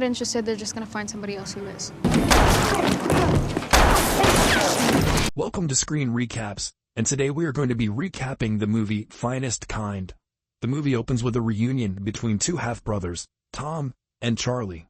not interested, they're just gonna find somebody else who is. Welcome to Screen Recaps, and today we are going to be recapping the movie Finest Kind. The movie opens with a reunion between two half-brothers, Tom and Charlie.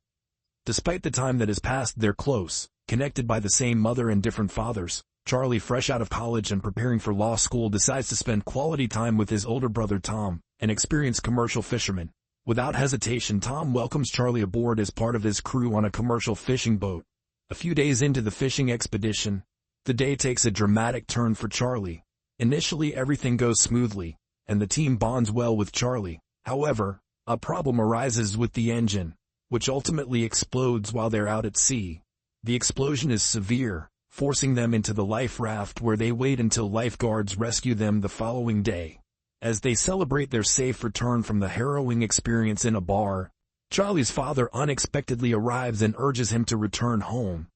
Despite the time that has passed, they're close, connected by the same mother and different fathers. Charlie, fresh out of college and preparing for law school, decides to spend quality time with his older brother Tom, an experienced commercial fisherman. Without hesitation, Tom welcomes Charlie aboard as part of his crew on a commercial fishing boat. A few days into the fishing expedition, the day takes a dramatic turn for Charlie. Initially, everything goes smoothly, and the team bonds well with Charlie. However, a problem arises with the engine, which ultimately explodes while they're out at sea. The explosion is severe, forcing them into the life raft where they wait until lifeguards rescue them the following day. As they celebrate their safe return from the harrowing experience in a bar, Charlie's father unexpectedly arrives and urges him to return home.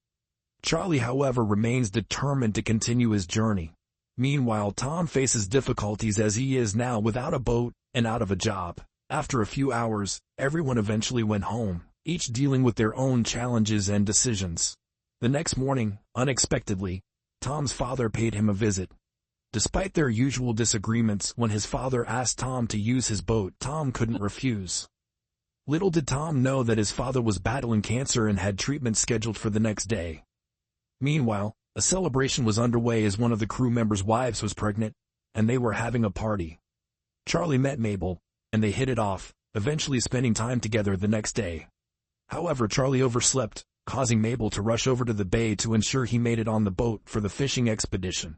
Charlie, however, remains determined to continue his journey. Meanwhile, Tom faces difficulties as he is now without a boat and out of a job. After a few hours, everyone eventually went home, each dealing with their own challenges and decisions. The next morning, unexpectedly, Tom's father paid him a visit. Despite their usual disagreements, when his father asked Tom to use his boat, Tom couldn't refuse. Little did Tom know that his father was battling cancer and had treatment scheduled for the next day. Meanwhile, a celebration was underway as one of the crew members' wives was pregnant, and they were having a party. Charlie met Mabel, and they hit it off, eventually spending time together the next day. However, Charlie overslept, causing Mabel to rush over to the bay to ensure he made it on the boat for the fishing expedition.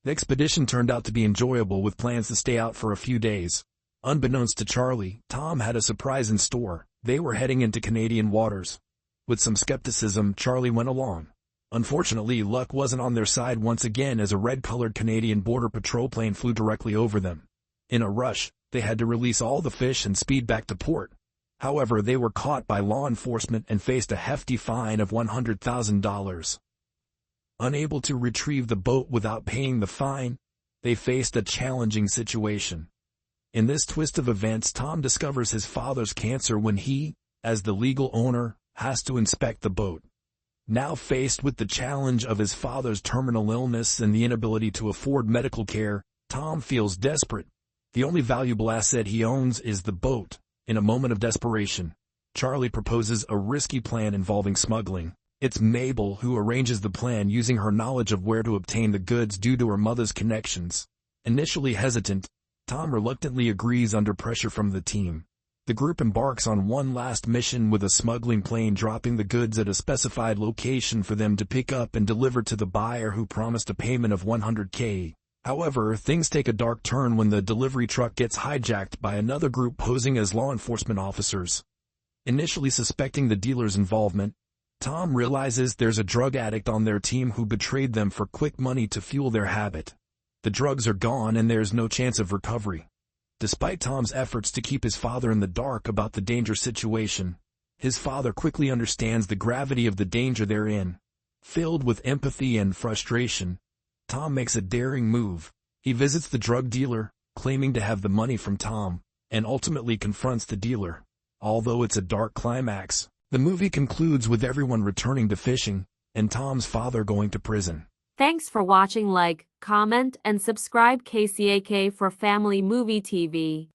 The expedition turned out to be enjoyable with plans to stay out for a few days. Unbeknownst to Charlie, Tom had a surprise in store. They were heading into Canadian waters. With some skepticism, Charlie went along. Unfortunately, luck wasn't on their side once again as a red-colored Canadian Border Patrol plane flew directly over them. In a rush, they had to release all the fish and speed back to port. However, they were caught by law enforcement and faced a hefty fine of $100,000. Unable to retrieve the boat without paying the fine, they faced a challenging situation. In this twist of events, Tom discovers his father's cancer when he, as the legal owner, has to inspect the boat. Now faced with the challenge of his father's terminal illness and the inability to afford medical care, Tom feels desperate. The only valuable asset he owns is the boat. In a moment of desperation, Charlie proposes a risky plan involving smuggling. It's Mabel who arranges the plan using her knowledge of where to obtain the goods due to her mother's connections. Initially hesitant, Tom reluctantly agrees under pressure from the team. The group embarks on one last mission with a smuggling plane dropping the goods at a specified location for them to pick up and deliver to the buyer who promised a payment of $100K. However, things take a dark turn when the delivery truck gets hijacked by another group posing as law enforcement officers. Initially suspecting the dealer's involvement, Tom realizes there's a drug addict on their team who betrayed them for quick money to fuel their habit. The drugs are gone and there's no chance of recovery. Despite Tom's efforts to keep his father in the dark about the dangerous situation, his father quickly understands the gravity of the danger they're in. Filled with empathy and frustration, Tom makes a daring move. He visits the drug dealer, claiming to have the money from Tom, and ultimately confronts the dealer. Although it's a dark climax, the movie concludes with everyone returning to fishing, and Tom's father going to prison. Thanks for watching. Like, comment, and subscribe KCAK for Family Movie TV.